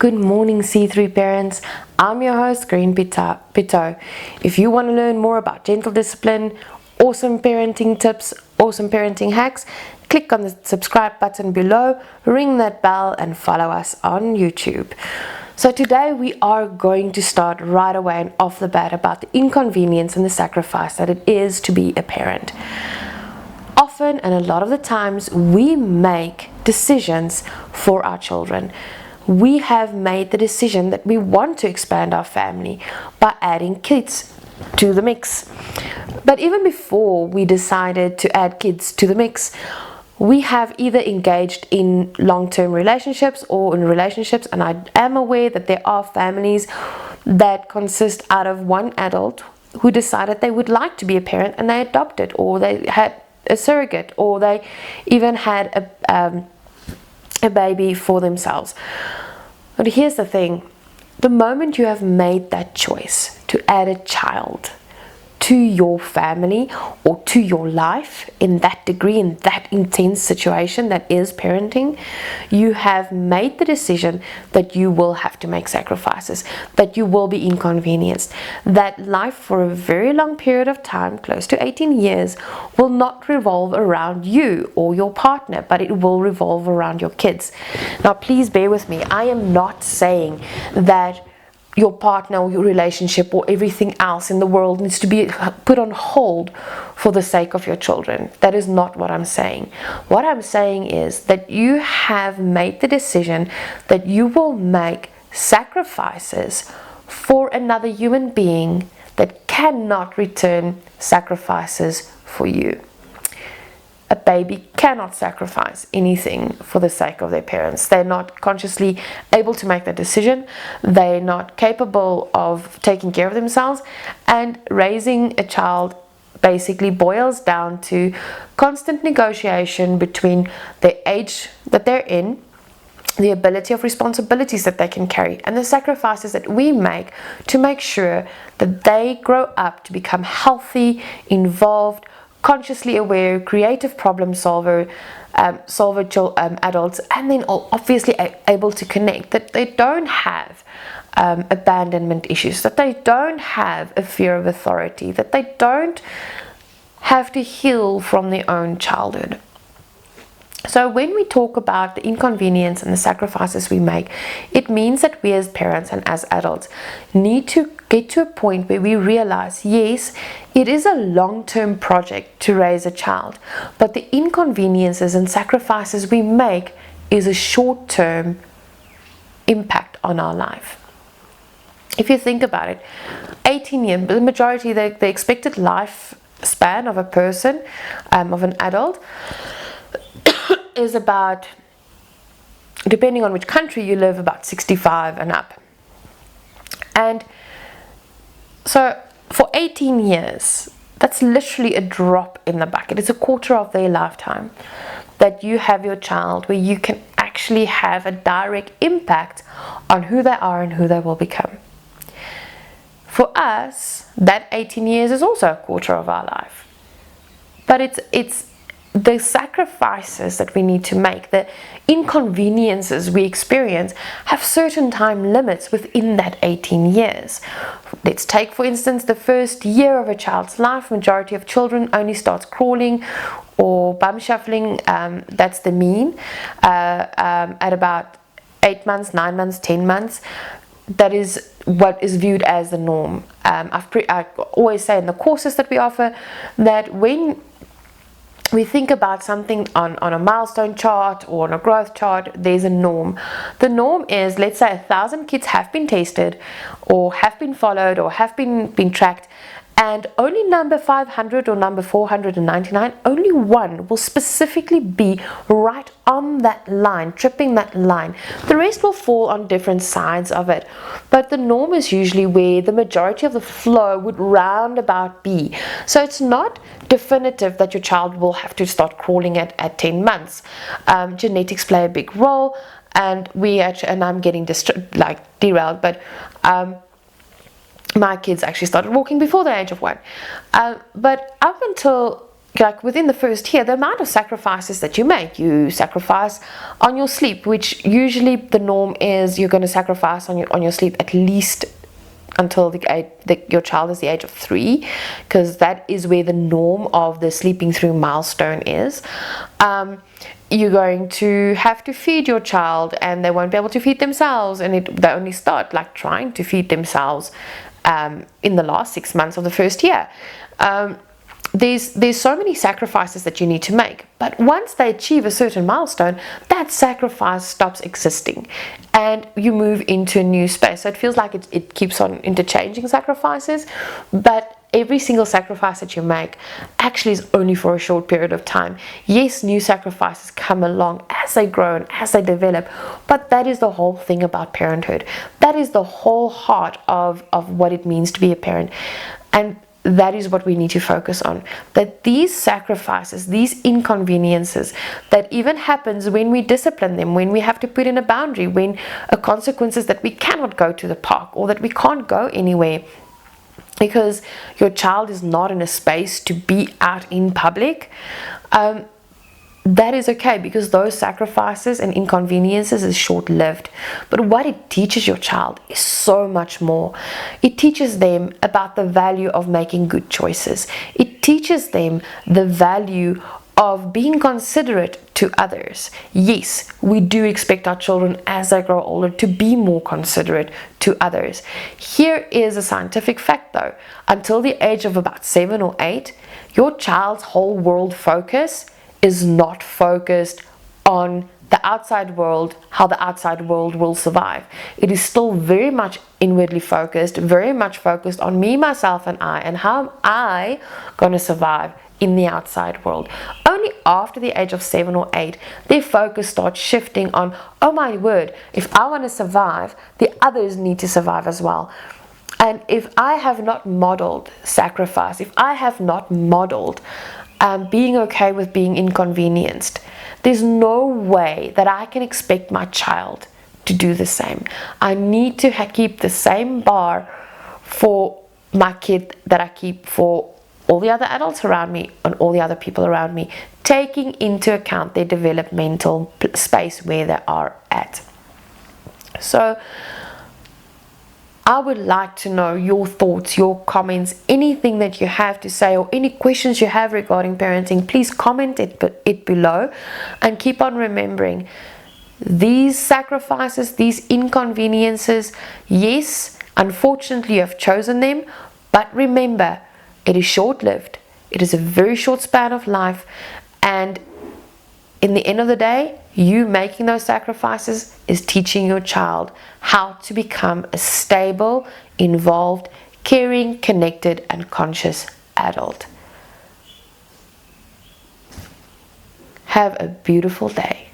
Good morning, C3 parents. I'm your host, Green Pito. If you want to learn more about gentle discipline, awesome parenting tips, awesome parenting hacks, click on the subscribe button below, ring that bell, and follow us on YouTube. So today we are going to start right away and off the bat about the inconvenience and the sacrifice that it is to be a parent. Often and a lot of the times we make decisions for our children. We have made the decision that we want to expand our family by adding kids to the mix. But even before we decided to add kids to the mix, we have either engaged in long-term relationships or in relationships, and I am aware that there are families that consist out of one adult who decided they would like to be a parent and they adopted, or they had a surrogate, or they even had a baby for themselves. But here's the thing: the moment you have made that choice to add a child to your family or to your life in that degree, in that intense situation that is parenting, you have made the decision that you will have to make sacrifices, that you will be inconvenienced, that life for a very long period of time, close to 18 years, will not revolve around you or your partner, but it will revolve around your kids. Now please bear with me. I am not saying that your partner or your relationship or everything else in the world needs to be put on hold for the sake of your children. That is not what I'm saying. What I'm saying is that you have made the decision that you will make sacrifices for another human being that cannot return sacrifices for you. A baby cannot sacrifice anything for the sake of their parents. They're not consciously able to make that decision. They're not capable of taking care of themselves. And raising a child basically boils down to constant negotiation between the age that they're in, the ability of responsibilities that they can carry, and the sacrifices that we make to make sure that they grow up to become healthy, involved, consciously aware, creative problem solver adults, and then obviously able to connect, that they don't have abandonment issues, that they don't have a fear of authority, that they don't have to heal from their own childhood. So when we talk about the inconvenience and the sacrifices we make, it means that we as parents and as adults need to get to a point where we realize, yes, it is a long-term project to raise a child, but the inconveniences and sacrifices we make is a short-term impact on our life. If you think about it, 18 years, the majority, the expected lifespan of a person, of an adult, is about, depending on which country you live, about 65 and up. And so for 18 years, that's literally a drop in the bucket. It's a quarter of their lifetime that you have your child, where you can actually have a direct impact on who they are and who they will become. For us, that 18 years is also a quarter of our life. But it's the sacrifices that we need to make, the inconveniences we experience, have certain time limits within that 18 years. Let's take, for instance, the first year of a child's life. Majority of children only starts crawling or bum shuffling, that's the mean, at about 8 months, 9 months, 10 months. That is what is viewed as the norm. I always say in the courses that we offer that when we think about something on a milestone chart or on a growth chart, there's a norm. The norm is, let's say 1,000 kids have been tested or have been followed or have been tracked, and only number 500 or number 499, only one will specifically be right on that line, tripping that line. The rest will fall on different sides of it. But the norm is usually where the majority of the flow would roundabout be. So it's not definitive that your child will have to start crawling at 10 months. Genetics play a big role, and I'm getting derailed, but my kids actually started walking before the age of 1. But up until like within the first year, the amount of sacrifices that you sacrifice on your sleep, which usually the norm is you're going to sacrifice on your sleep at least until your child is the age of 3, because that is where the norm of the sleeping through milestone is. You're going to have to feed your child, and they won't be able to feed themselves, and they only start like trying to feed themselves in the last 6 months of the first year. There's so many sacrifices that you need to make, but once they achieve a certain milestone, that sacrifice stops existing and you move into a new space. So it feels like it keeps on interchanging sacrifices, but every single sacrifice that you make actually is only for a short period of time. Yes, new sacrifices come along as they grow and as they develop, but that is the whole thing about parenthood. That is the whole heart of what it means to be a parent. And that is what we need to focus on. That these sacrifices, these inconveniences that even happens when we discipline them, when we have to put in a boundary, when a consequence is that we cannot go to the park or that we can't go anywhere because your child is not in a space to be out in public, that is okay, because those sacrifices and inconveniences is short-lived. But what it teaches your child is so much more. It teaches them about the value of making good choices. It teaches them the value of being considerate to others. Yes, we do expect our children as they grow older to be more considerate to others. Here is a scientific fact though. Until the age of about 7 or 8, your child's whole world focus is not focused on the outside world, how the outside world will survive. It is still very much inwardly focused, very much focused on me, myself, and I, and how am I going to survive in the outside world. Only after the age of 7 or 8, their focus starts shifting on, oh my word, if I want to survive, the others need to survive as well. And if I have not modeled sacrifice, if I have not modeled being okay with being inconvenienced, there's no way that I can expect my child to do the same. I need to keep the same bar for my kid that I keep for all the other adults around me and all the other people around me, taking into account their developmental space where they are at. So I would like to know your thoughts, your comments, anything that you have to say or any questions you have regarding parenting. Please comment it below, and keep on remembering these sacrifices, these inconveniences. Yes, unfortunately you have chosen them, but remember, it is short-lived. It is a very short span of life, and in the end of the day, you making those sacrifices is teaching your child how to become a stable, involved, caring, connected, and conscious adult. Have a beautiful day.